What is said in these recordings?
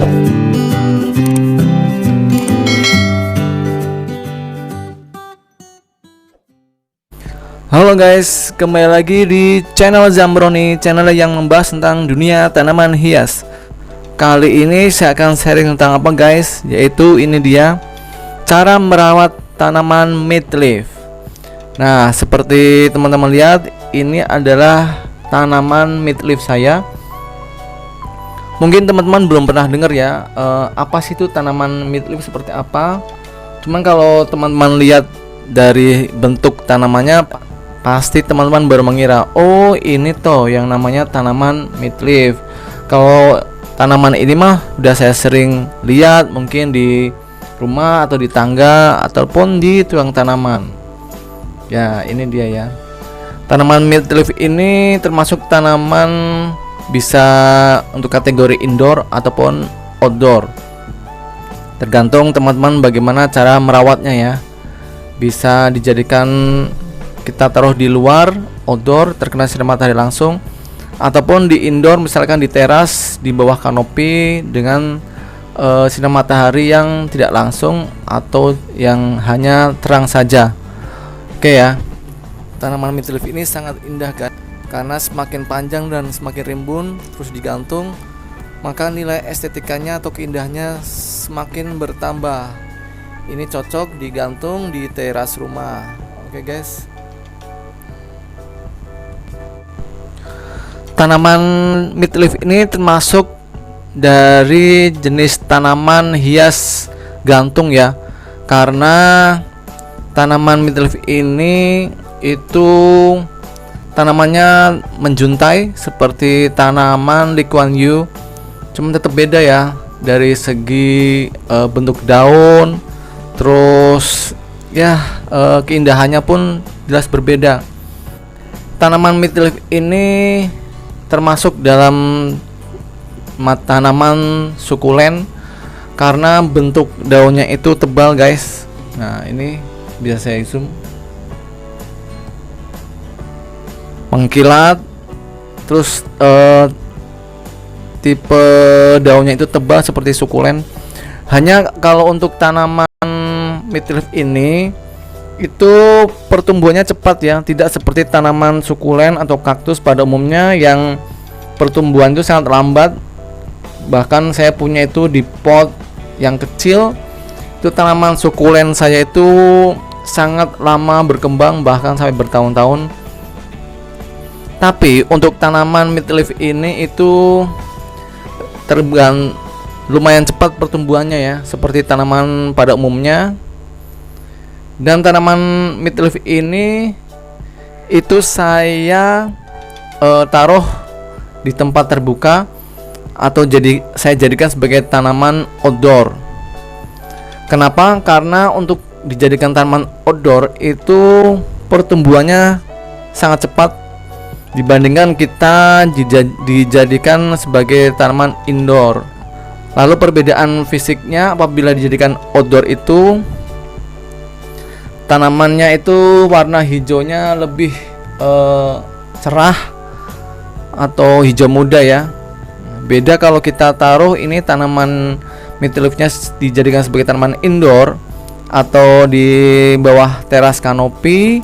Halo guys, kembali lagi di channel Zambroni, channel yang membahas tentang dunia tanaman hias. Kali ini saya akan sharing tentang apa guys, yaitu ini dia cara merawat tanaman midleaf. Nah, seperti teman-teman lihat, ini adalah tanaman midleaf saya. Mungkin teman-teman belum pernah dengar ya, apa sih itu tanaman midleaf, seperti apa. Cuman kalau teman-teman lihat dari bentuk tanamannya, pasti teman-teman baru mengira, oh ini toh yang namanya tanaman midleaf. Kalau tanaman ini mah udah saya sering lihat, mungkin di rumah atau di tangga ataupun di tukang tanaman. Ya, ini dia ya. Tanaman midleaf ini termasuk tanaman bisa untuk kategori indoor ataupun outdoor. Tergantung teman-teman bagaimana cara merawatnya ya. Bisa dijadikan kita taruh di luar, outdoor, terkena sinar matahari langsung, ataupun di indoor, misalkan di teras, di bawah kanopi dengan sinar matahari yang tidak langsung atau yang hanya terang saja. Oke ya, tanaman midleaf ini sangat indah kan, karena semakin panjang dan semakin rimbun terus digantung, maka nilai estetikanya atau keindahannya semakin bertambah. Ini cocok digantung di teras rumah. Oke guys. Tanaman midleaf ini termasuk dari jenis tanaman hias gantung ya, karena tanaman midleaf ini itu tanamannya menjuntai seperti tanaman Lee Kuan Yew, cuma tetap beda ya dari segi bentuk daun, terus ya keindahannya pun jelas berbeda. Tanaman midleaf ini termasuk dalam tanaman sukulen karena bentuk daunnya itu tebal guys. Nah, ini bisa saya zoom, mengkilat, terus tipe daunnya itu tebal seperti sukulen. Hanya kalau untuk tanaman midleaf ini itu pertumbuhannya cepat ya, tidak seperti tanaman sukulen atau kaktus pada umumnya yang pertumbuhan itu sangat lambat. Bahkan saya punya itu di pot yang kecil, itu tanaman sukulen saya itu sangat lama berkembang, bahkan sampai bertahun-tahun. Tapi untuk tanaman midleaf ini itu lumayan cepat pertumbuhannya ya, seperti tanaman pada umumnya. Dan tanaman midleaf ini itu saya taruh di tempat terbuka atau saya jadikan sebagai tanaman outdoor. Kenapa? Karena untuk dijadikan tanaman outdoor itu pertumbuhannya sangat cepat dibandingkan kita dijadikan sebagai tanaman indoor. Lalu perbedaan fisiknya apabila dijadikan outdoor itu, tanamannya itu warna hijaunya lebih cerah atau hijau muda ya. Beda kalau kita taruh ini tanaman midleafnya dijadikan sebagai tanaman indoor atau di bawah teras kanopi,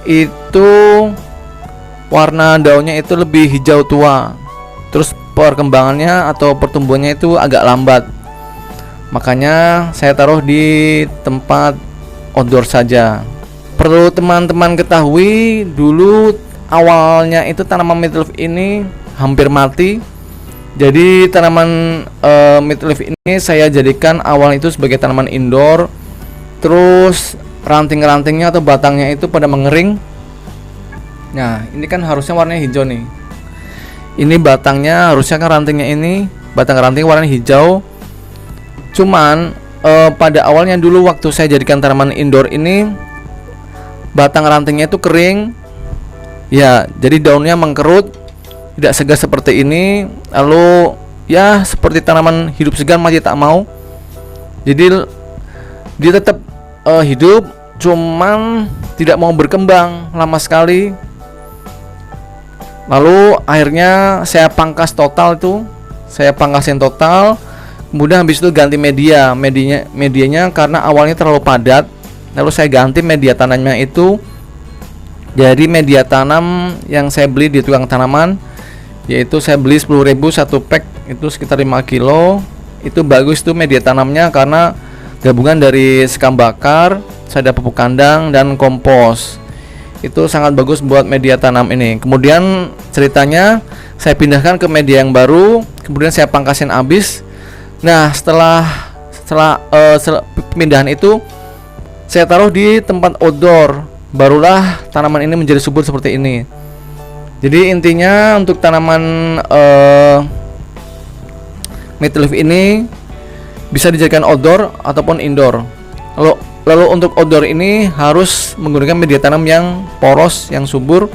itu warna daunnya itu lebih hijau tua. Terus perkembangannya atau pertumbuhannya itu agak lambat. Makanya saya taruh di tempat outdoor saja. Perlu teman-teman ketahui, dulu awalnya itu tanaman midleaf ini hampir mati. Jadi tanaman midleaf ini saya jadikan awal itu sebagai tanaman indoor. Terus ranting-rantingnya atau batangnya itu pada mengering. Nah, ini kan harusnya warnanya hijau nih. Ini batangnya harusnya kan rantingnya ini, batang ranting warnanya hijau. Cuman pada awalnya dulu waktu saya jadikan tanaman indoor ini, batang rantingnya itu kering ya, jadi daunnya mengkerut, tidak segar seperti ini. Lalu ya seperti tanaman hidup segar masih tak mau. Jadi dia tetap hidup, cuman tidak mau berkembang lama sekali. Lalu akhirnya saya pangkas total itu, saya pangkasin total. Kemudian habis itu ganti medianya karena awalnya terlalu padat, lalu saya ganti media tanamnya itu jadi media tanam yang saya beli di tukang tanaman, yaitu saya beli 10.000 satu pack, itu sekitar 5 kilo. Itu bagus tuh media tanamnya karena gabungan dari sekam bakar, ada pupuk kandang dan kompos. Itu sangat bagus buat media tanam ini. Kemudian ceritanya saya pindahkan ke media yang baru, kemudian saya pangkasin habis. Nah, setelah pemindahan itu saya taruh di tempat outdoor, barulah tanaman ini menjadi subur seperti ini. Jadi intinya untuk tanaman meat leaf ini bisa dijadikan outdoor ataupun indoor. Lalu untuk outdoor ini harus menggunakan media tanam yang poros, yang subur.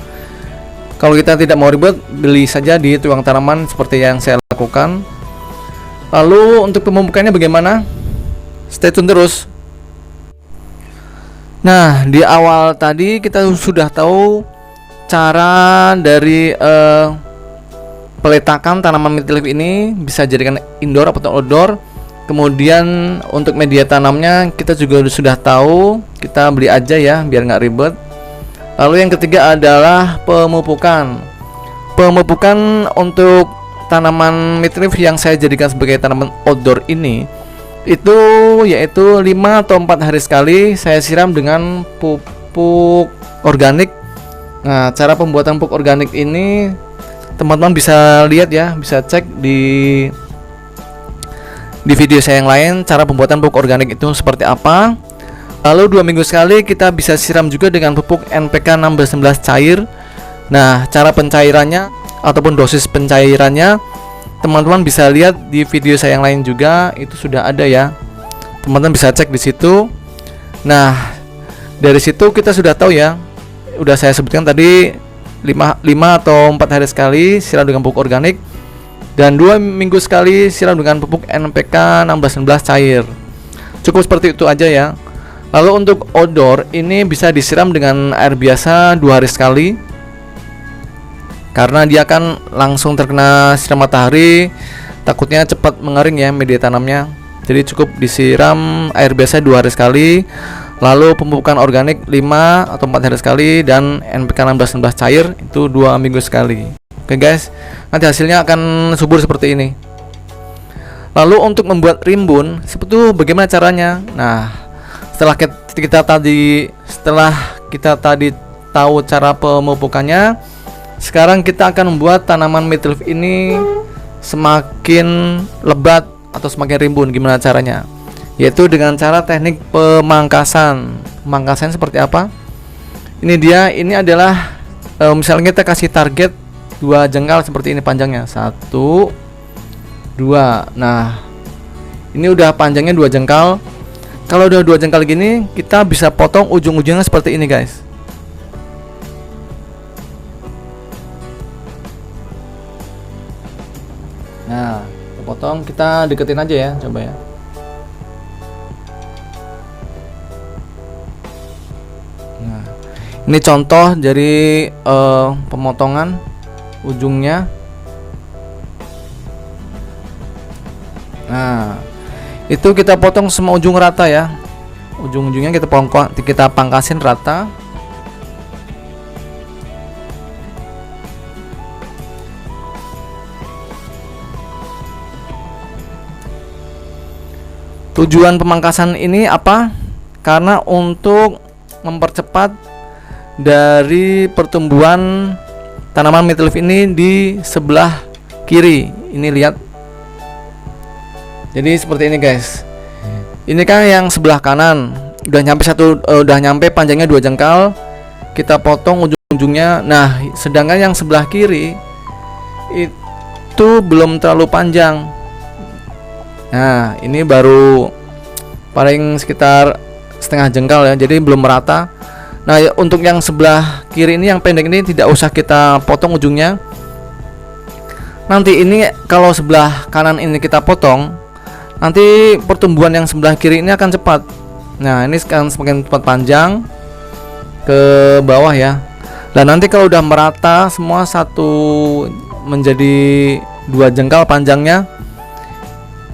Kalau kita tidak mau ribet, beli saja di tukang tanaman seperti yang saya lakukan. Lalu untuk pemupukannya bagaimana? Stay tune terus. Nah, di awal tadi kita sudah tahu cara dari peletakan tanaman meat leaf ini, bisa jadikan indoor atau outdoor. Kemudian untuk media tanamnya kita juga sudah tahu, kita beli aja ya biar nggak ribet. Lalu yang ketiga adalah pemupukan. Pemupukan untuk tanaman meat leaf yang saya jadikan sebagai tanaman outdoor ini itu yaitu 5 atau 4 hari sekali saya siram dengan pupuk organik. Nah, cara pembuatan pupuk organik ini teman-teman bisa lihat ya, bisa cek di video saya yang lain cara pembuatan pupuk organik itu seperti apa. Lalu 2 minggu sekali kita bisa siram juga dengan pupuk NPK 16-19 cair. Nah, cara pencairannya ataupun dosis pencairannya teman-teman bisa lihat di video saya yang lain juga, itu sudah ada ya. Teman-teman bisa cek di situ. Nah, dari situ kita sudah tahu ya. Udah saya sebutkan tadi 5 atau 4 hari sekali siram dengan pupuk organik dan 2 minggu sekali siram dengan pupuk NPK 16-19 cair. Cukup seperti itu aja ya. Lalu untuk outdoor ini bisa disiram dengan air biasa 2 hari sekali, karena dia akan langsung terkena sinar matahari, takutnya cepat mengering ya media tanamnya. Jadi cukup disiram air biasa 2 hari sekali, lalu pemupukan organik 5 atau 4 hari sekali, dan NPK 16-19 cair itu 2 minggu sekali. Oke guys, nanti hasilnya akan subur seperti ini. Lalu untuk membuat rimbun seperti itu bagaimana caranya? Nah, setelah kita tadi tahu cara pemupukannya, sekarang kita akan membuat tanaman meat leaf ini semakin lebat atau semakin rimbun. Gimana caranya? Yaitu dengan cara teknik pemangkasan. Pemangkasan seperti apa? Ini adalah misalnya kita kasih target 2 jengkal seperti ini panjangnya, 1, 2. Nah, ini udah panjangnya 2 jengkal. Kalau udah 2 jengkal gini, kita bisa potong ujung-ujungnya seperti ini guys. Nah, potong, kita deketin aja ya, coba ya. Nah, ini contoh dari pemotongan ujungnya. Nah, itu kita potong semua ujung rata ya. Ujung-ujungnya kita pangkasin rata. Tujuan pemangkasan ini apa? Karena untuk mempercepat dari pertumbuhan tanaman meat leaf ini di sebelah kiri. Ini lihat. Jadi seperti ini guys. Ini kan yang sebelah kanan udah nyampe panjangnya 2 jengkal. Kita potong ujung-ujungnya. Nah, sedangkan yang sebelah kiri itu belum terlalu panjang. Nah, ini baru paling sekitar setengah jengkal ya, jadi belum merata. Nah, untuk yang sebelah kiri ini yang pendek ini tidak usah kita potong ujungnya. Nanti ini kalau sebelah kanan ini kita potong, nanti pertumbuhan yang sebelah kiri ini akan cepat. Nah, ini sekarang semakin cepat panjang ke bawah ya. Dan nanti kalau udah merata semua satu menjadi 2 jengkal panjangnya,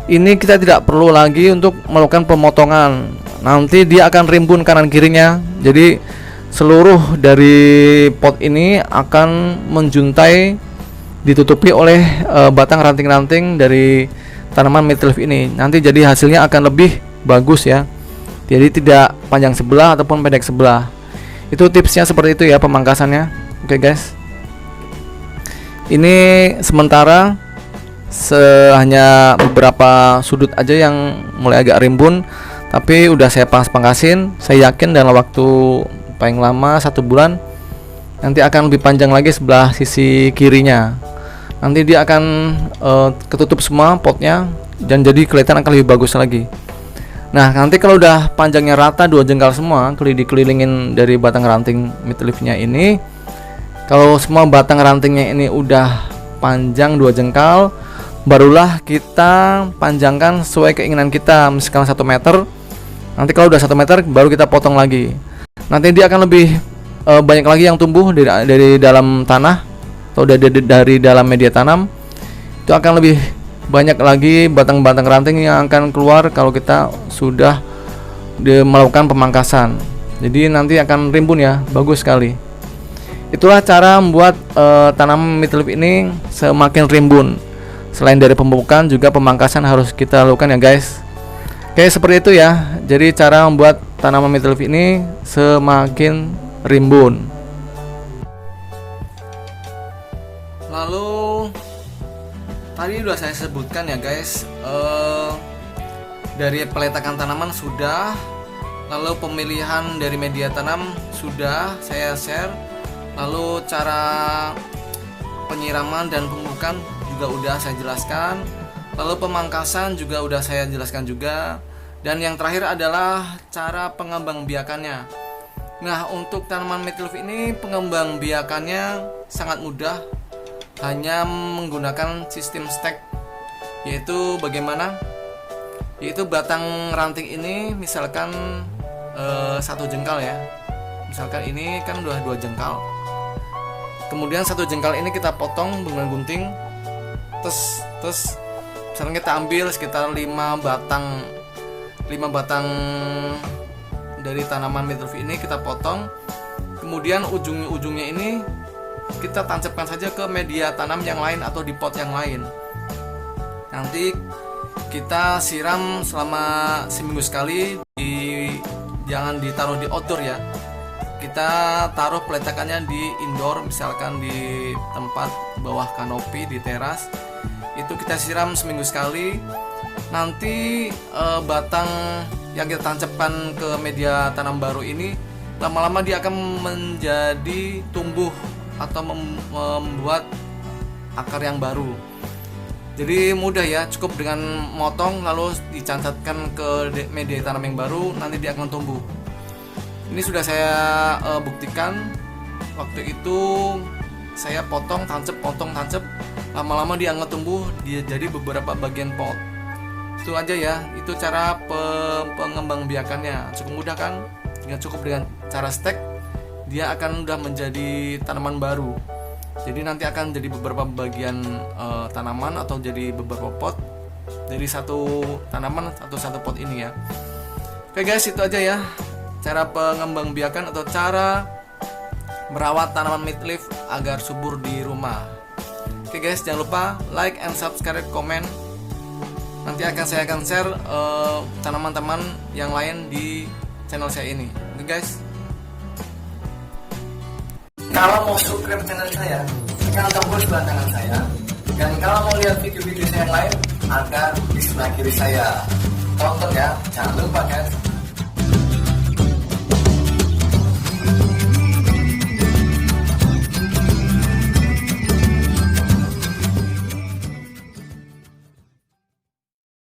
ini kita tidak perlu lagi untuk melakukan pemotongan. Nanti dia akan rimbun kanan kirinya. Jadi seluruh dari pot ini akan menjuntai, ditutupi oleh batang ranting-ranting dari tanaman meat leaf ini. Nanti jadi hasilnya akan lebih bagus ya. Jadi tidak panjang sebelah ataupun pendek sebelah. Itu tipsnya seperti itu ya pemangkasannya. Oke guys. Ini sementara hanya beberapa sudut aja yang mulai agak rimbun, tapi udah saya pangkasin. Saya yakin dalam waktu paling lama 1 bulan nanti akan lebih panjang lagi sebelah sisi kirinya. Nanti dia akan ketutup semua potnya dan jadi kelihatan akan lebih bagus lagi. Nah nanti kalau udah panjangnya rata 2 jengkal semua, dikelilingin dari batang ranting meat leaf-nya ini, kalau semua batang rantingnya ini udah panjang 2 jengkal, barulah kita panjangkan sesuai keinginan kita. Misalkan 1 meter, nanti kalau udah 1 meter baru kita potong lagi. Nanti dia akan lebih banyak lagi yang tumbuh dari dalam tanah atau dari dalam media tanam. Itu akan lebih banyak lagi batang-batang ranting yang akan keluar kalau kita sudah melakukan pemangkasan. Jadi nanti akan rimbun ya, bagus sekali. Itulah cara membuat tanaman meat leaf ini semakin rimbun. Selain dari pemupukan, juga pemangkasan harus kita lakukan ya guys. Oke, seperti itu ya. Jadi cara membuat tanaman meat leaf ini semakin rimbun. Lalu tadi sudah saya sebutkan ya guys, dari peletakan tanaman sudah, lalu pemilihan dari media tanam sudah saya share, lalu cara penyiraman dan pemupukan juga udah saya jelaskan, lalu pemangkasan juga udah saya jelaskan juga, dan yang terakhir adalah cara pengembangbiakannya. Nah untuk tanaman meat leaf ini pengembangbiakannya sangat mudah, hanya menggunakan sistem stack. Yaitu bagaimana? Yaitu batang ranting ini misalkan 1 jengkal ya, misalkan ini kan udah 2 jengkal, kemudian 1 jengkal ini kita potong dengan gunting, terus misalkan kita ambil sekitar 5 batang dari tanaman meat leaf ini kita potong, kemudian ujungnya ini kita tancapkan saja ke media tanam yang lain atau di pot yang lain. Nanti kita siram selama seminggu sekali, jangan ditaruh di outdoor ya. Kita taruh peletakannya di indoor, misalkan di tempat bawah kanopi di teras. Itu kita siram seminggu sekali. Nanti batang yang kita tancapkan ke media tanam baru ini lama-lama dia akan menjadi tumbuh atau membuat akar yang baru. Jadi mudah ya, cukup dengan motong lalu dicancatkan ke media tanam yang baru, nanti dia akan tumbuh. Ini sudah saya buktikan. Waktu itu saya potong tancap, lama-lama dia akan tumbuh, dia jadi beberapa bagian pot. Itu aja ya, itu cara pengembangbiakannya. Cukup mudah kan? Cukup dengan cara stack, dia akan udah menjadi tanaman baru. Jadi nanti akan jadi beberapa bagian tanaman atau jadi beberapa pot dari satu tanaman atau satu pot ini ya. Oke guys, itu aja ya cara pengembangbiakan atau cara merawat tanaman meat leaf agar subur di rumah. Oke guys, jangan lupa like and subscribe, komen. Nanti saya akan share tanaman-tanaman yang lain di channel saya ini. Oke guys. Kalau mau subscribe channel saya, tekan tombol sebelah kanan saya. Dan kalau mau lihat video-video saya yang lain, ada di sebelah kiri saya. Tonton ya, jangan lupa guys.